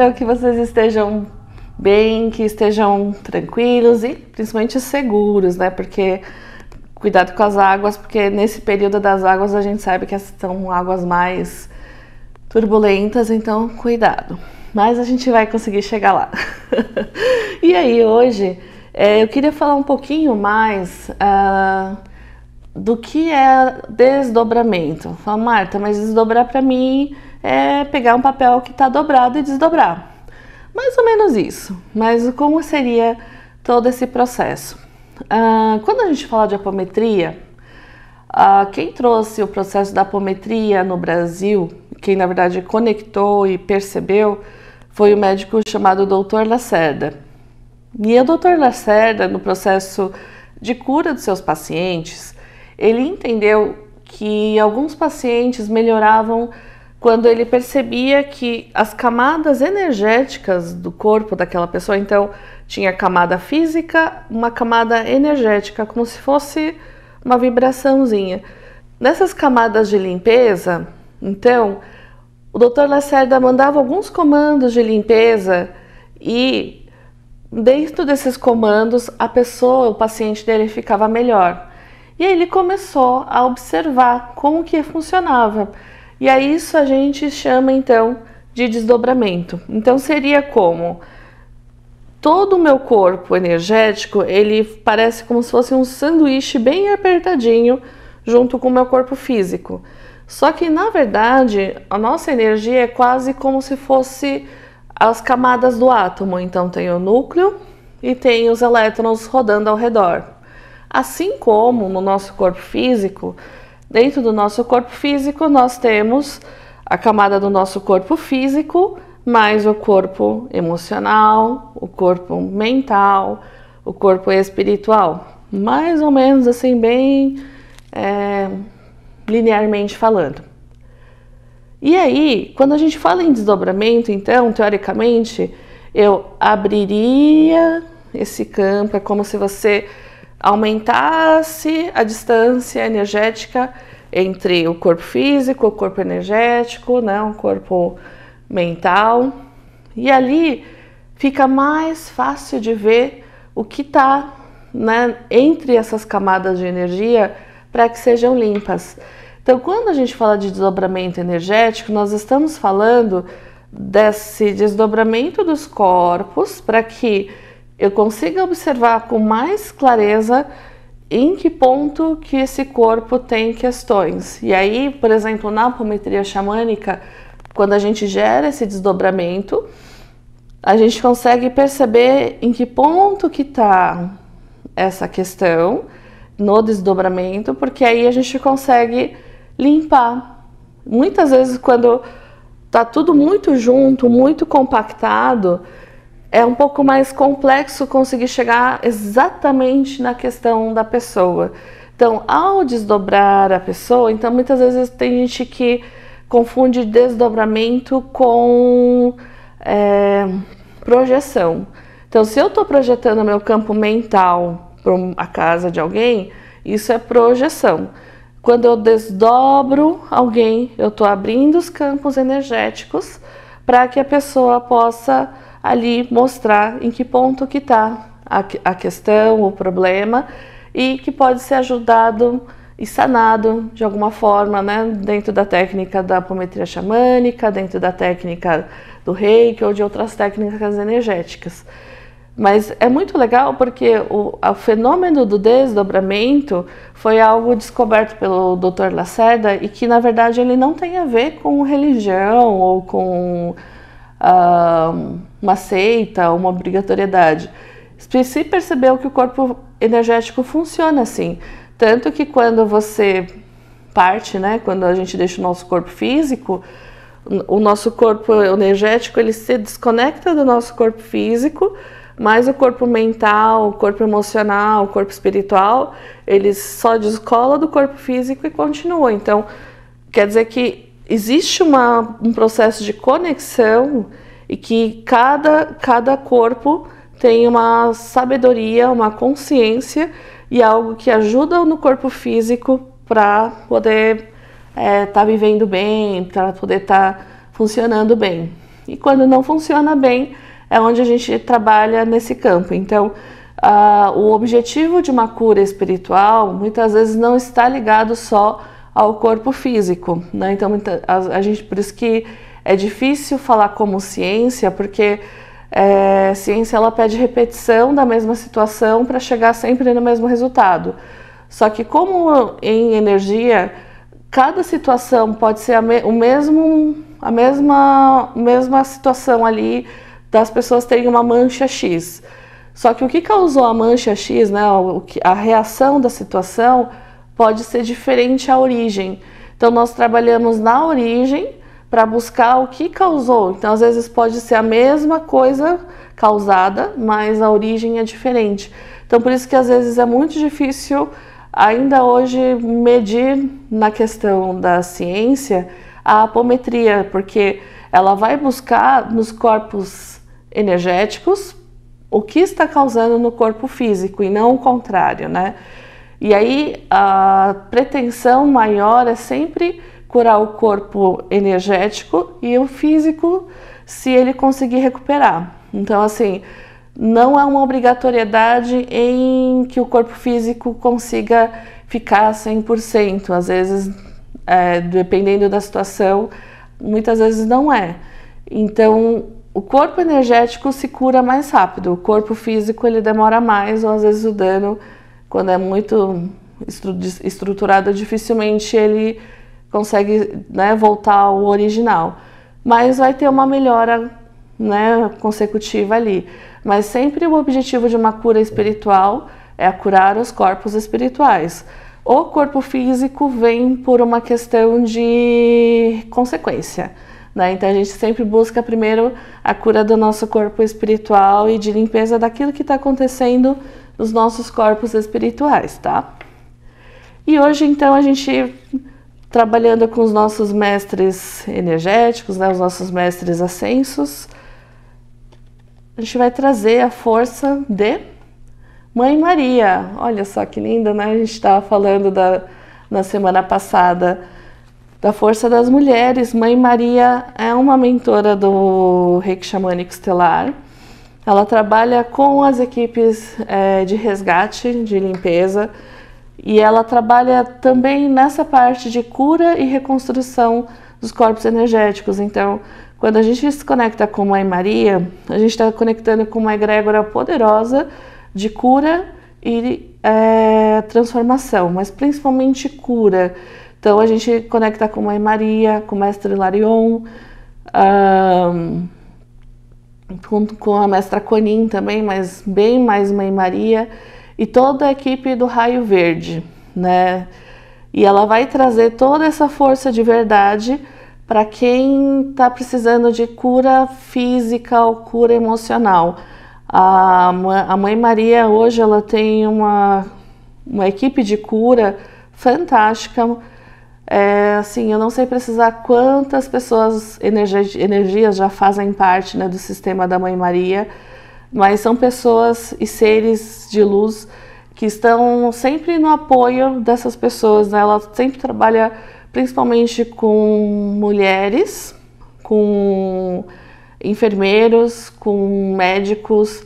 Então, que vocês estejam bem, que estejam tranquilos e principalmente seguros, né? Porque cuidado com as águas, porque nesse período das águas a gente sabe que são águas mais turbulentas, então cuidado. Mas a gente vai conseguir chegar lá. E aí, hoje, eu queria falar um pouquinho mais do que é desdobramento. Fala, Marta, mas desdobrar para mim é pegar um papel que está dobrado e desdobrar. Mais ou menos isso. Mas como seria todo esse processo? Quando a gente fala de apometria, quem trouxe o processo da apometria no Brasil, quem na verdade conectou e percebeu, foi o médico chamado Dr. Lacerda. E o Dr. Lacerda, no processo de cura dos seus pacientes, ele entendeu que alguns pacientes melhoravam quando ele percebia que as camadas energéticas do corpo daquela pessoa, então tinha camada física, uma camada energética, como se fosse uma vibraçãozinha. Nessas camadas de limpeza, então, o Dr. Lacerda mandava alguns comandos de limpeza e dentro desses comandos a pessoa, o paciente dele ficava melhor. E aí ele começou a observar como que funcionava. E aí isso a gente chama então de desdobramento. Então seria como todo o meu corpo energético, ele parece como se fosse um sanduíche bem apertadinho junto com o meu corpo físico. Só que na verdade a nossa energia é quase como se fosse as camadas do átomo. Então tem o núcleo e tem os elétrons rodando ao redor. Assim como no nosso corpo físico, dentro do nosso corpo físico nós temos a camada do nosso corpo físico, mais o corpo emocional, o corpo mental, o corpo espiritual. Mais ou menos assim, bem linearmente falando. E aí, quando a gente fala em desdobramento, então, teoricamente, eu abriria esse campo, é como se você aumentasse a distância energética entre o corpo físico, o corpo energético, né, o corpo mental, e ali fica mais fácil de ver o que está, né, entre essas camadas de energia para que sejam limpas. Então, quando a gente fala de desdobramento energético, nós estamos falando desse desdobramento dos corpos para que eu consiga observar com mais clareza em que ponto que esse corpo tem questões. E aí, por exemplo, na apometria xamânica, quando a gente gera esse desdobramento, a gente consegue perceber em que ponto que está essa questão no desdobramento, porque aí a gente consegue limpar. Muitas vezes, quando está tudo muito junto, muito compactado, é um pouco mais complexo conseguir chegar exatamente na questão da pessoa. Então, ao desdobrar a pessoa, então muitas vezes tem gente que confunde desdobramento com projeção. Então, se eu estou projetando meu campo mental para a casa de alguém, isso é projeção. Quando eu desdobro alguém, eu estou abrindo os campos energéticos para que a pessoa possa ali mostrar em que ponto que está a questão, o problema, e que pode ser ajudado e sanado de alguma forma, né, dentro da técnica da apometria xamânica, dentro da técnica do reiki ou de outras técnicas energéticas. Mas é muito legal porque o fenômeno do desdobramento foi algo descoberto pelo Dr. Lacerda e que, na verdade, ele não tem a ver com religião ou com uma seita, uma obrigatoriedade. Se percebeu que o corpo energético funciona assim. Tanto que quando você parte, né, quando a gente deixa o nosso corpo físico, o nosso corpo energético ele se desconecta do nosso corpo físico, mas o corpo mental, o corpo emocional, o corpo espiritual, eles só descola do corpo físico e continua. Então, quer dizer que existe um processo de conexão e que cada corpo tem uma sabedoria, uma consciência e algo que ajuda no corpo físico para poder estar vivendo bem, para poder estar funcionando bem. E quando não funciona bem, é onde a gente trabalha nesse campo. Então, o objetivo de uma cura espiritual muitas vezes não está ligado só ao corpo físico, né? Então, a gente, por isso que é difícil falar como ciência, porque ciência ela pede repetição da mesma situação para chegar sempre no mesmo resultado. Só que como em energia, cada situação pode ser a mesma situação ali das pessoas terem uma mancha X. Só que o que causou a mancha X, né, a reação da situação, pode ser diferente à origem. Então nós trabalhamos na origem para buscar o que causou. Então às vezes pode ser a mesma coisa causada, mas a origem é diferente. Então por isso que às vezes é muito difícil ainda hoje medir na questão da ciência a apometria, porque ela vai buscar nos corpos energéticos o que está causando no corpo físico e não o contrário, né? E aí a pretensão maior é sempre curar o corpo energético e o físico, se ele conseguir recuperar. Então, assim, não é uma obrigatoriedade em que o corpo físico consiga ficar 100%. Às vezes, dependendo da situação, muitas vezes não é. Então, o corpo energético se cura mais rápido, o corpo físico ele demora mais, ou às vezes o dano, quando é muito estruturado, dificilmente ele consegue, né, voltar ao original. Mas vai ter uma melhora, né, consecutiva ali. Mas sempre o objetivo de uma cura espiritual é curar os corpos espirituais. O corpo físico vem por uma questão de consequência, né? Então a gente sempre busca primeiro a cura do nosso corpo espiritual e de limpeza daquilo que está acontecendo nos nossos corpos espirituais, tá? E hoje então a gente, trabalhando com os nossos mestres energéticos, né, os nossos mestres ascensos, a gente vai trazer a força de Mãe Maria. Olha só que linda, né? A gente estava falando na semana passada da força das mulheres. Mãe Maria é uma mentora do Reiki Xamânico Estelar. Ela trabalha com as equipes de resgate, de limpeza, e ela trabalha também nessa parte de cura e reconstrução dos corpos energéticos. Então, quando a gente se conecta com Mãe Maria, a gente está conectando com uma egrégora poderosa de cura e transformação, mas principalmente cura. Então a gente conecta com Mãe Maria, com o Mestre Hilarion, com a Mestra Kuan-Yin também, mas bem mais Mãe Maria, e toda a equipe do Raio Verde, né? E ela vai trazer toda essa força de verdade para quem está precisando de cura física ou cura emocional. A Mãe Maria hoje ela tem uma equipe de cura fantástica. Assim, eu não sei precisar quantas pessoas, energias já fazem parte, né, do sistema da Mãe Maria, mas são pessoas e seres de luz que estão sempre no apoio dessas pessoas, né? Ela sempre trabalha principalmente com mulheres, com enfermeiros, com médicos,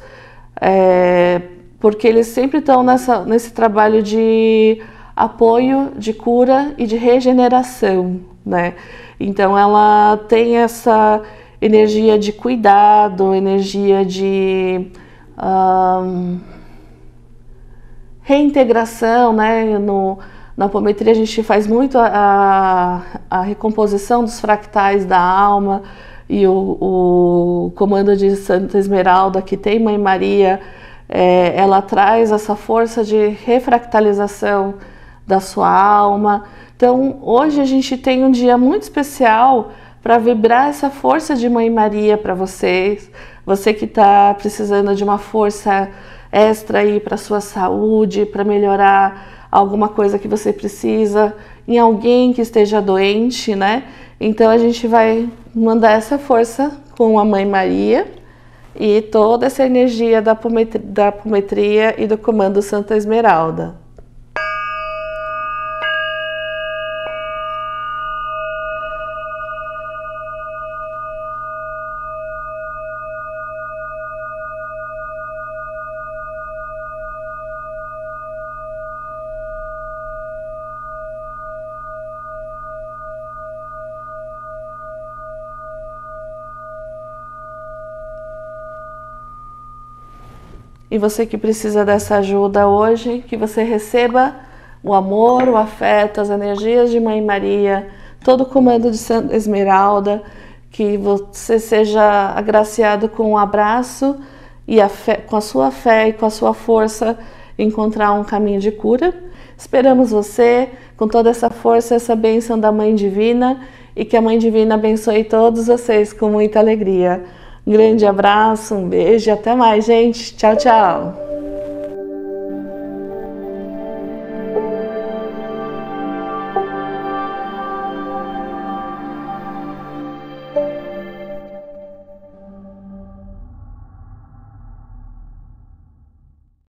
porque eles sempre estão nesse trabalho de apoio, de cura e de regeneração, né? Então ela tem essa energia de cuidado, energia de reintegração, né? Na apometria a gente faz muito a recomposição dos fractais da alma, e o comando de Santa Esmeralda, que tem Mãe Maria, ela traz essa força de refractalização da sua alma. Então hoje a gente tem um dia muito especial para vibrar essa força de Mãe Maria para vocês. Você que está precisando de uma força extra aí para sua saúde, para melhorar alguma coisa que você precisa, em alguém que esteja doente, né? Então a gente vai mandar essa força com a Mãe Maria e toda essa energia da apometria e do comando Santa Esmeralda. E você que precisa dessa ajuda hoje, que você receba o amor, o afeto, as energias de Mãe Maria, todo o comando de Santa Esmeralda, que você seja agraciado com um abraço e com a sua fé e com a sua força encontrar um caminho de cura. Esperamos você com toda essa força, essa bênção da Mãe Divina, e que a Mãe Divina abençoe todos vocês com muita alegria. Um grande abraço, um beijo e até mais, gente. Tchau, tchau.